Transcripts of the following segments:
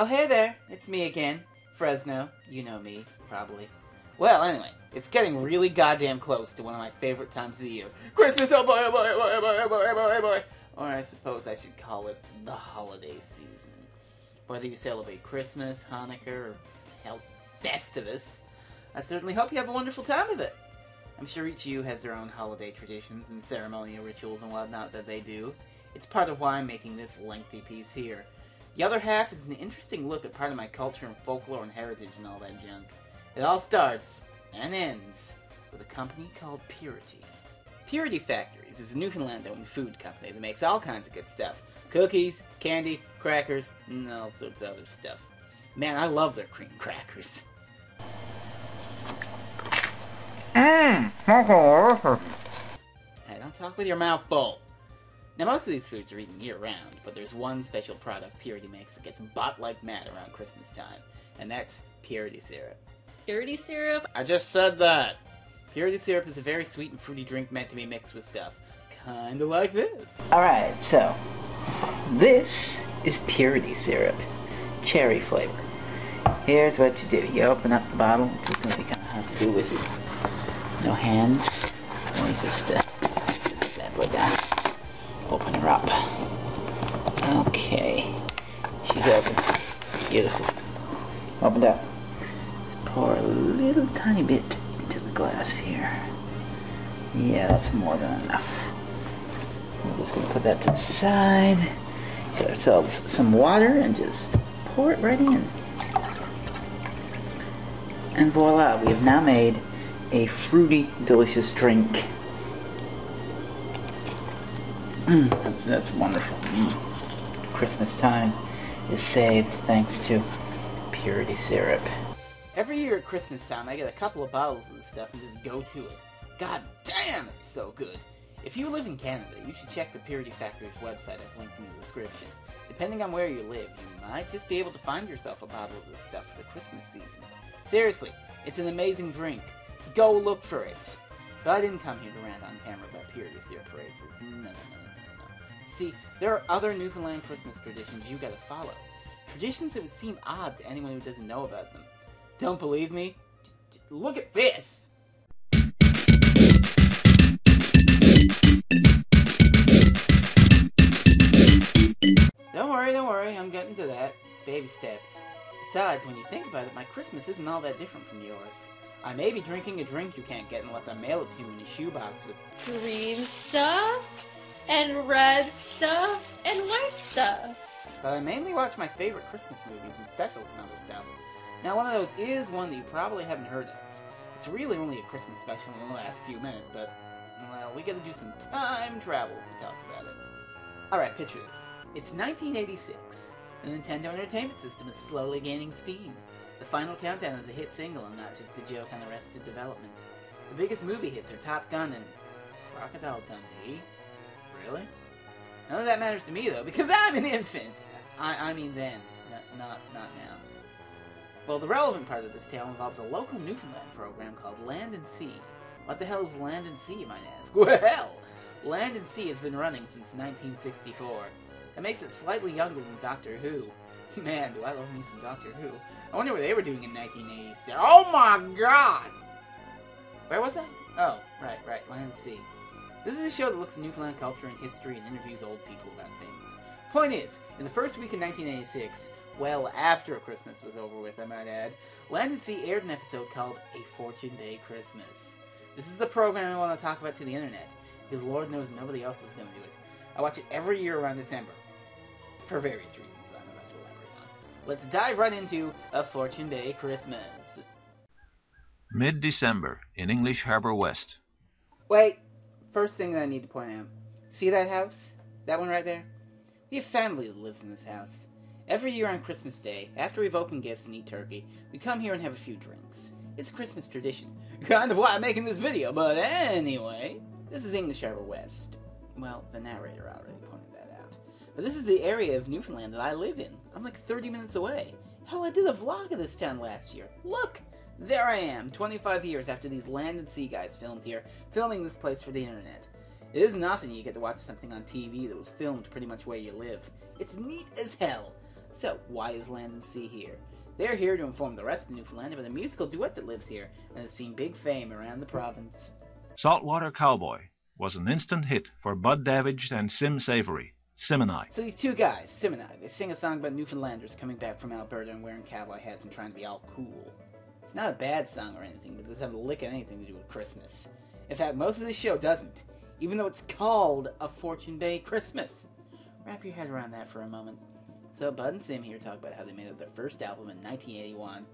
Oh, hey there. It's me again. Frezno. You know me, probably. Well, anyway, it's getting really goddamn close to one of my favorite times of the year. Christmas, oh boy, oh boy, oh boy, oh boy, oh boy, oh boy, oh boy. Or I suppose I should call it the holiday season. Whether you celebrate Christmas, Hanukkah, or, hell, Festivus, I certainly hope you have a wonderful time of it. I'm sure each of you has their own holiday traditions and ceremonial rituals and whatnot that they do. It's part of why I'm making this lengthy piece here. The other half is an interesting look at part of my culture and folklore and heritage and all that junk. It all starts and ends with a company called Purity. Purity Factories is a Newfoundland-owned food company that makes all kinds of good stuff. Cookies, candy, crackers, and all sorts of other stuff. Man, I love their cream crackers. Hey, don't talk with your mouth full. Now, most of these foods are eaten year-round, but there's one special product Purity makes that gets bought like mad around Christmas time, and that's Purity Syrup. Purity Syrup? I just said that! Purity Syrup is a very sweet and fruity drink meant to be mixed with stuff. Kinda like this. Alright, so, this is Purity Syrup. Cherry flavor. Here's what you do. You open up the bottle, which is going to be kind of hard to do with no hands. Let me just that way down. Open her up. Okay. She's open. Beautiful. Opened up. Let's pour a little tiny bit into the glass here. Yeah, that's more than enough. We're just going to put that to the side. Get ourselves some water and just pour it right in. And voila, we have now made a fruity, delicious drink. That's wonderful. Christmas time is saved thanks to Purity Syrup. Every year at Christmas time, I get a couple of bottles of this stuff and just go to it. God damn, it's so good. If you live in Canada, you should check the Purity Factory's website I've linked in the description. Depending on where you live, you might just be able to find yourself a bottle of this stuff for the Christmas season. Seriously, it's an amazing drink. Go look for it. But I didn't come here to rant on camera about Purity Syrup for ages. No. See, there are other Newfoundland Christmas traditions you gotta follow. Traditions that would seem odd to anyone who doesn't know about them. Don't believe me? Look at this! Don't worry, I'm getting to that. Baby steps. Besides, when you think about it, my Christmas isn't all that different from yours. I may be drinking a drink you can't get unless I mail it to you in a shoebox with Green stuff, and red stuff, and white stuff. But I mainly watch my favorite Christmas movies and specials and other stuff. Now, one of those is one that you probably haven't heard of. It's really only a Christmas special in the last few minutes, but, well, we gotta do some time travel to talk about it. Alright, picture this. It's 1986. The Nintendo Entertainment System is slowly gaining steam. The final countdown is a hit single and not just a joke on Arrested Development. The biggest movie hits are Top Gun and Crocodile Dundee. Really? None of that matters to me, though, because I'm an infant! I mean then, not now. Well, the relevant part of this tale involves a local Newfoundland program called Land and Sea. What the hell is Land and Sea, you might ask? Well, Land and Sea has been running since 1964. That makes it slightly younger than Doctor Who. Man, do I love me some Doctor Who. I wonder what they were doing in 1986. Oh my god! Where was I? Oh, right, Land and Sea. This is a show that looks at Newfoundland culture and history and interviews old people about things. Point is, in the first week in 1986, well, after Christmas was over with, I might add, Land and Sea aired an episode called A Fortune Day Christmas. This is a program I want to talk about to the internet, because Lord knows nobody else is going to do it. I watch it every year around December, for various reasons that I'm about to elaborate on. Let's dive right into A Fortune Day Christmas. Mid-December, in English Harbor West. Wait, first thing that I need to point out. See that house? That one right there? We have family that lives in this house. Every year on Christmas Day, after we've opened gifts and eat turkey, we come here and have a few drinks. It's a Christmas tradition. Kind of why I'm making this video, but anyway. This is English Harbor West. Well, the narrator already pointed that out. But this is the area of Newfoundland that I live in. I'm like 30 minutes away. Hell, I did a vlog of this town last year. Look! There I am, 25 years after these Land and Sea guys filmed here, filming this place for the internet. It isn't often you get to watch something on TV that was filmed pretty much where you live. It's neat as hell. So, why is Land and Sea here? They're here to inform the rest of Newfoundland about a musical duet that lives here and has seen big fame around the province. Saltwater Cowboy was an instant hit for Bud Davidge and Sim Savory, Sim and I. So these two guys, Sim and I, they sing a song about Newfoundlanders coming back from Alberta and wearing cowboy hats and trying to be all cool. It's not a bad song or anything, but it doesn't have a lick of anything to do with Christmas. In fact, most of the show doesn't, even though it's called A Fortune Bay Christmas. Wrap your head around that for a moment. So Bud and Sim here talk about how they made up their first album in 1981.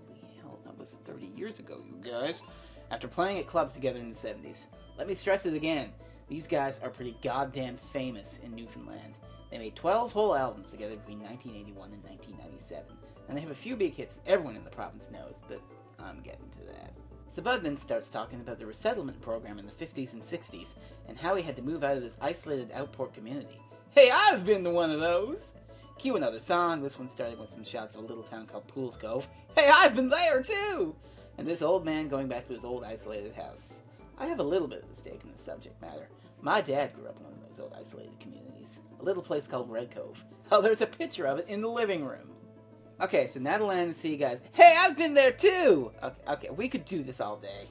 Holy hell, that was 30 years ago, you guys. After playing at clubs together in the 70s. Let me stress it again. These guys are pretty goddamn famous in Newfoundland. They made 12 whole albums together between 1981 and 1997. And they have a few big hits everyone in the province knows, but I'm getting to that. So Bud then starts talking about the resettlement program in the 50s and 60s, and how he had to move out of his isolated outport community. Hey, I've been to one of those! Cue another song, this one starting with some shots of a little town called Pools Cove. Hey, I've been there too! And this old man going back to his old isolated house. I have a little bit of a stake in the subject matter. My dad grew up in one of those old isolated communities. A little place called Red Cove. Oh, there's a picture of it in the living room. Okay, so now the Land and Sea guys. Hey, I've been there too! Okay, we could do this all day.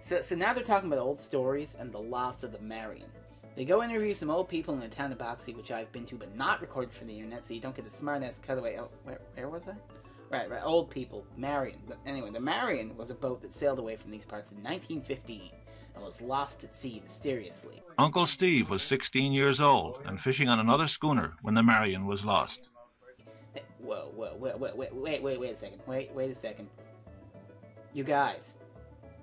So now they're talking about old stories and the loss of the Marion. They go interview some old people in the town of Boxley, which I've been to, but not recorded for the internet, so you don't get the smart-ass cutaway. Oh, where was I? Right, old people. Marion. Anyway, the Marion was a boat that sailed away from these parts in 1915 and was lost at sea mysteriously. Uncle Steve was 16 years old and fishing on another schooner when the Marion was lost. Whoa, wait a second. Wait a second. You guys,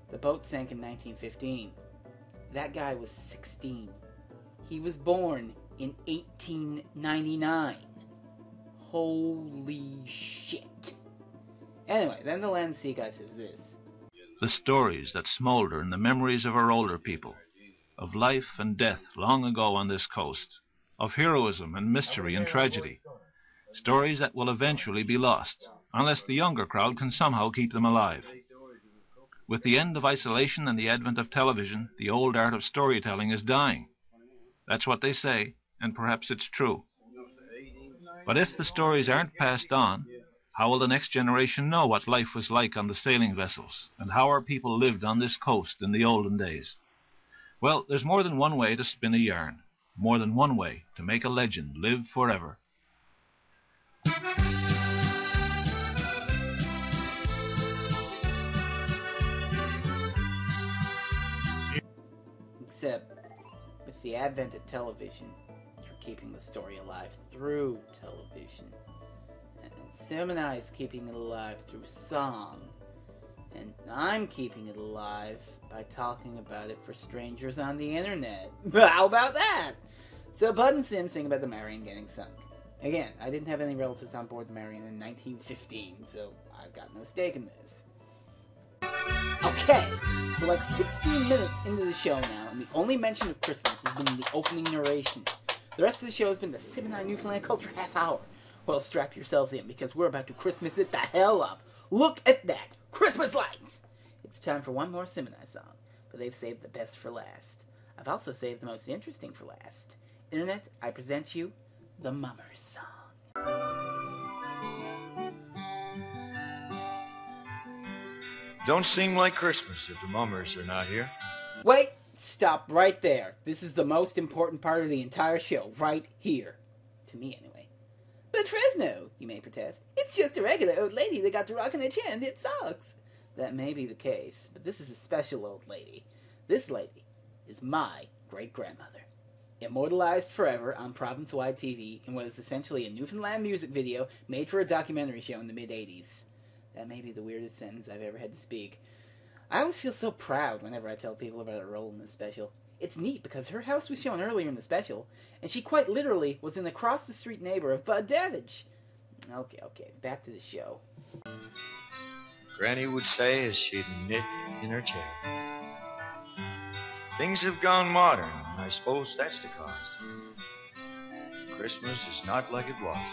the boat sank in 1915. That guy was 16. He was born in 1899. Holy shit. Anyway, then the Land and Sea guy says this. The stories that smolder in the memories of our older people, of life and death long ago on this coast, of heroism and mystery and tragedy, stories that will eventually be lost, unless the younger crowd can somehow keep them alive. With the end of isolation and the advent of television, the old art of storytelling is dying. That's what they say, and perhaps it's true. But if the stories aren't passed on, how will the next generation know what life was like on the sailing vessels, and how our people lived on this coast in the olden days? Well, there's more than one way to spin a yarn, more than one way to make a legend live forever. Except, with the advent of television, you're keeping the story alive through television. And Sim and I is keeping it alive through song. And I'm keeping it alive by talking about it for strangers on the internet. How about that? So Bud and Sim sing about the Marion getting sunk. Again, I didn't have any relatives on board the Marion in 1915, so I've got no stake in this. Okay, we're like 16 minutes into the show now, and the only mention of Christmas has been in the opening narration. The rest of the show has been the Sim and I Newfoundland Culture half hour. Well, strap yourselves in, because we're about to Christmas it the hell up. Look at that! Christmas lights! It's time for one more Sim and I song, but they've saved the best for last. I've also saved the most interesting for last. Internet, I present you the Mummers song. Don't seem like Christmas if the mummers are not here. Wait! Stop right there. This is the most important part of the entire show, right here. To me, anyway. But Frezno, you may protest. It's just a regular old lady that got to rockin' a chin. It sucks. That may be the case, but this is a special old lady. This lady is my great-grandmother. Immortalized forever on province-wide TV in what is essentially a Newfoundland music video made for a documentary show in the mid-'80s. That may be the weirdest sentence I've ever had to speak. I always feel so proud whenever I tell people about her role in this special. It's neat because her house was shown earlier in the special, and she quite literally was an across-the-street neighbor of Bud Davidge. Okay, back to the show. Granny would say as she'd knit in her chair. Things have gone modern, and I suppose that's the cause. Christmas is not like it was.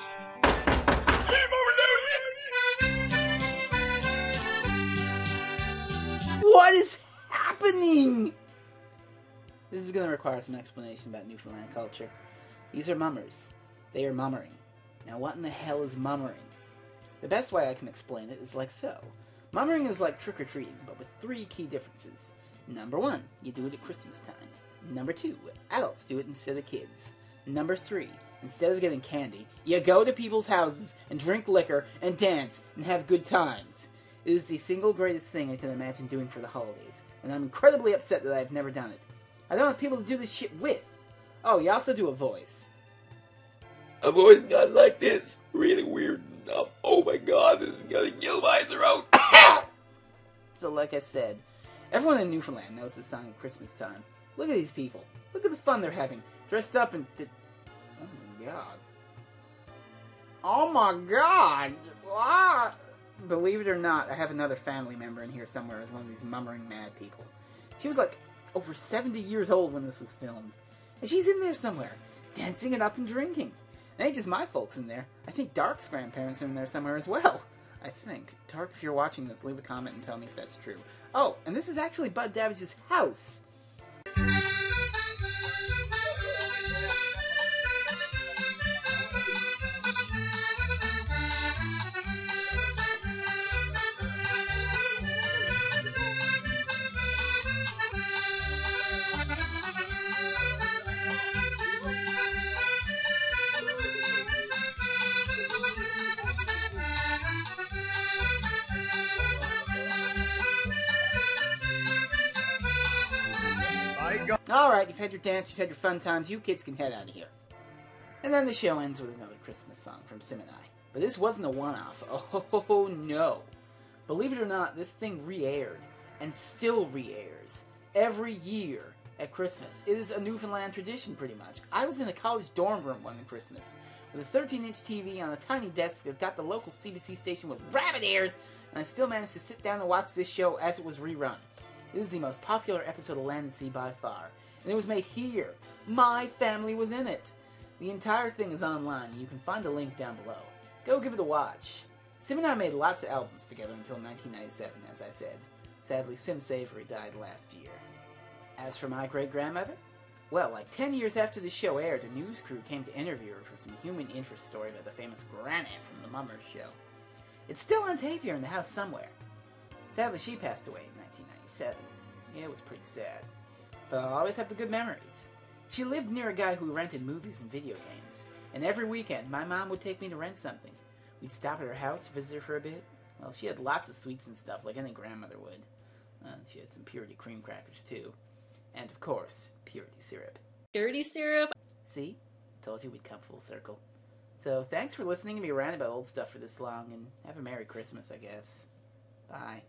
What is happening? This is going to require some explanation about Newfoundland culture. These are mummers. They are mummering. Now what in the hell is mummering? The best way I can explain it is like so. Mummering is like trick-or-treating, but with 3 key differences. Number 1, you do it at Christmas time. Number 2, adults do it instead of kids. Number 3, instead of getting candy, you go to people's houses and drink liquor and dance and have good times. It is the single greatest thing I can imagine doing for the holidays, and I'm incredibly upset that I've never done it. I don't have people to do this shit with. Oh, you also do a voice. I've always gotten like this. Really weird stuff. Oh my god, this is gonna kill my throat. So like I said, everyone in Newfoundland knows the song at Christmas time. Look at these people. Look at the fun they're having. Dressed up in... Oh my god. Oh my god! Ah! Believe it or not, I have another family member in here somewhere as one of these mummering mad people. She was like over 70 years old when this was filmed. And she's in there somewhere, dancing it up and drinking. It ain't just my folks in there. I think Dark's grandparents are in there somewhere as well. I think. Dark, if you're watching this, leave a comment and tell me if that's true. Oh, and this is actually Bud Davich's house. Alright, you've had your dance, you've had your fun times, you kids can head out of here. And then the show ends with another Christmas song from Sim and I. But this wasn't a one-off. Oh, no. Believe it or not, this thing re-aired, and still re-airs, every year at Christmas. It is a Newfoundland tradition, pretty much. I was in a college dorm room one Christmas, with a 13-inch TV on a tiny desk that got the local CBC station with rabbit ears, and I still managed to sit down and watch this show as it was rerun. It is the most popular episode of Land and Sea by far. And it was made here. My family was in it. The entire thing is online, and you can find the link down below. Go give it a watch. Sim and I made lots of albums together until 1997, as I said. Sadly, Sim Savory died last year. As for my great-grandmother, well, like 10 years after the show aired, a news crew came to interview her for some human interest story about the famous Granny from the Mummers show. It's still on tape here in the house somewhere. Sadly, she passed away in 1997. Yeah, it was pretty sad. But I'll always have the good memories. She lived near a guy who rented movies and video games. And every weekend, my mom would take me to rent something. We'd stop at her house to visit her for a bit. Well, she had lots of sweets and stuff, like any grandmother would. She had some Purity cream crackers, too. And, of course, Purity syrup. Dirty syrup? See? Told you we'd come full circle. So, thanks for listening to me rant about old stuff for this long, and have a Merry Christmas, I guess. Bye.